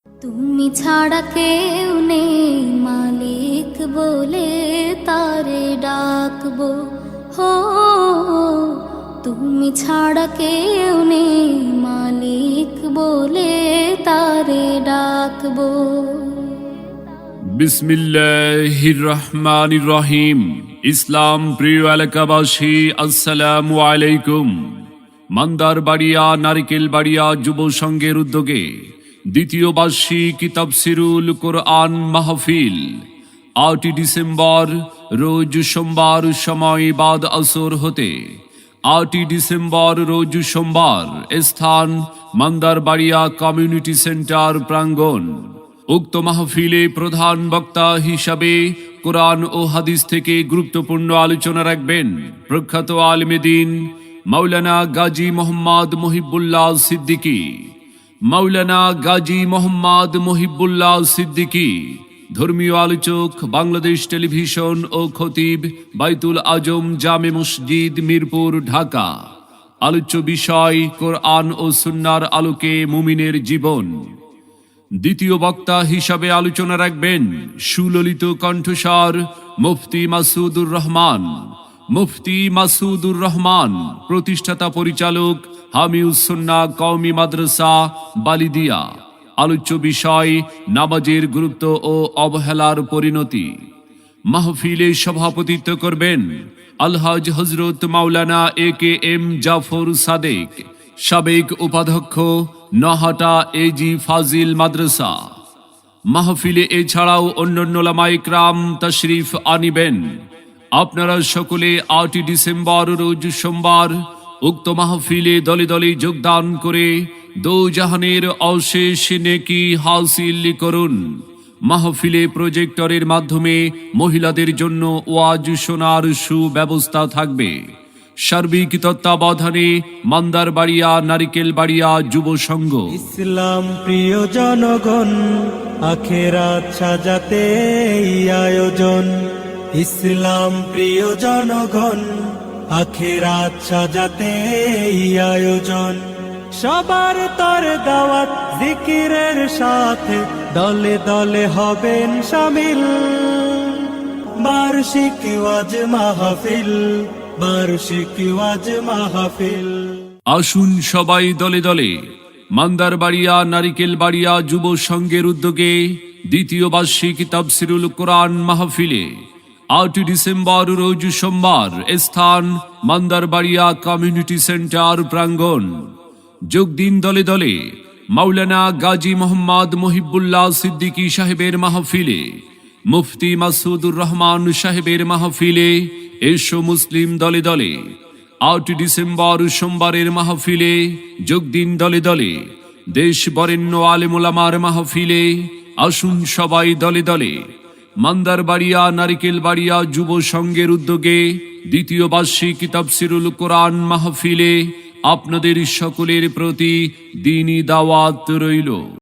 তুমি ছাড়া কেউ নেই মালিক বলে তারে ডাকবো হো। তুমি ছাড়া কেউ নেই মালিক বলে তারে ডাকবো। বিসমিল্লাহির রহমানির রহিম। ইসলাম প্রিয় এলাকাবাসী, আসসালামু আলাইকুম। মান্দারবাড়িয়া নারিকেল বাড়িয়া যুব সংঘের উদ্যোগে দ্বিতীয় বার্ষিক তাফসিরুল কোরআন মাহফিল ৮ ডিসেম্বর রোজ সোমবার, সময় বাদ আসর হতে ৮ ডিসেম্বর রোজ সোমবার, স্থান মান্দারবাড়িয়া কমিউনিটি সেন্টার প্রাঙ্গণ। উক্ত মাহফিলে প্রধান বক্তা হিসাবে কোরআন ও হাদিস থেকে গুরুত্বপূর্ণ আলোচনা রাখবেন প্রখ্যাত আলেমে দ্বীন মাওলানা গাজী মোহাম্মদ মহিবুল্লাহ সিদ্দিকী। মাওলানা গাজী মোহাম্মদ মহিবুল্লাহ সিদ্দিকী ধর্মীয় আলোচক, বাংলাদেশ টেলিভিশন ও খতিব, বাইতুল আজম জামে মসজিদ, মিরপুর, ঢাকা। আলোচ্য বিষয় কোরআন ও সুন্নাহর আলোকে মুমিনের জীবন। দ্বিতীয় বক্তা হিসাবে আলোচনা রাখবেন সুললিত কণ্ঠস্বর মুফতি মাসুদুর রহমান। মুফতি মাসুদুর রহমান প্রতিষ্ঠাতা পরিচালক হামিউস সুন্নাহ কওমি মাদ্রাসা বালিদিয়া। আলোচ্য বিষয় নামাজের গুরুত্ব ও অবহেলার পরিণতি। মাহফিলে সভাপতিত্ব করবেন আলহাজ হযরত মাওলানা AKM জাফর সাদেক, সাবেক উপাধ্যক্ষ নহাটা AG ফাজিল মাদ্রাসা। মাহফিলে এছাড়াও অন্যান্য উলামায়ে কেরাম তাশরিফ আনিবেন। আপনারা সকলে ৮ ডিসেম্বর রোজ সোমবার উক্ত মাহফিলে দলে দলে যোগদান করে দোজাহানের অশেষ নেকি হাসিল করুন। মাহফিলে প্রজেক্টরের মাধ্যমে মহিলাদের জন্য ওয়াজ শোনার সুব্যবস্থা থাকবে। সার্বিক তত্ত্বাবধানে মান্দারবাড়িয়া নারিকেল বাড়িয়া যুব সংঘ। ইসলাম প্রিয় জনগণ, আখেরাত সাজাতে এই আয়োজন। ইসলাম প্রিয় জনগণ, আখেরাত সাজাতে এই আয়োজন। সবার তর দাওয়াত জিকিরের সাথে দলে দলে হবেন শামিল। বার্ষিক ওয়াজ মাহফিল, বার্ষিক ওয়াজ মাহফিল। আসুন সবাই দলে দলে মান্দারবাড়িয়া নারিকেল বাড়িয়া যুব সংঘের উদ্যোগে দ্বিতীয় বার্ষিক তাফসিরুল কোরআন মাহফিলে ৮ ডিসেম্বর রোজ সোমবার, স্থান মান্দারবাড়িয়া কমিউনিটি সেন্টার প্রাঙ্গণ। যোগ দিন দলে দলে মাওলানা গাজী মোহাম্মদ মহিবুল্লাহ সিদ্দিকী সাহেবের মাহফিলে, মুফতি মাসুদুর রহমান সাহেবের মাহফিলে। এসো মুসলিম দলে দলে ৮ ডিসেম্বর সোমবারের মাহফিলে যোগ দিন দলে দলে। দেশ বরেণ্য আলেম ওলামার মাহফিলে আসুন সবাই দলে দলে। মান্দারবাড়িয়া নারিকেল বাড়িয়া যুব সংঘের উদ্যোগে দ্বিতীয় বার্ষিক তাফসিরুল কোরআন মাহফিলে আপনাদের সকলের প্রতি দ্বীনী দাওয়াত রইল।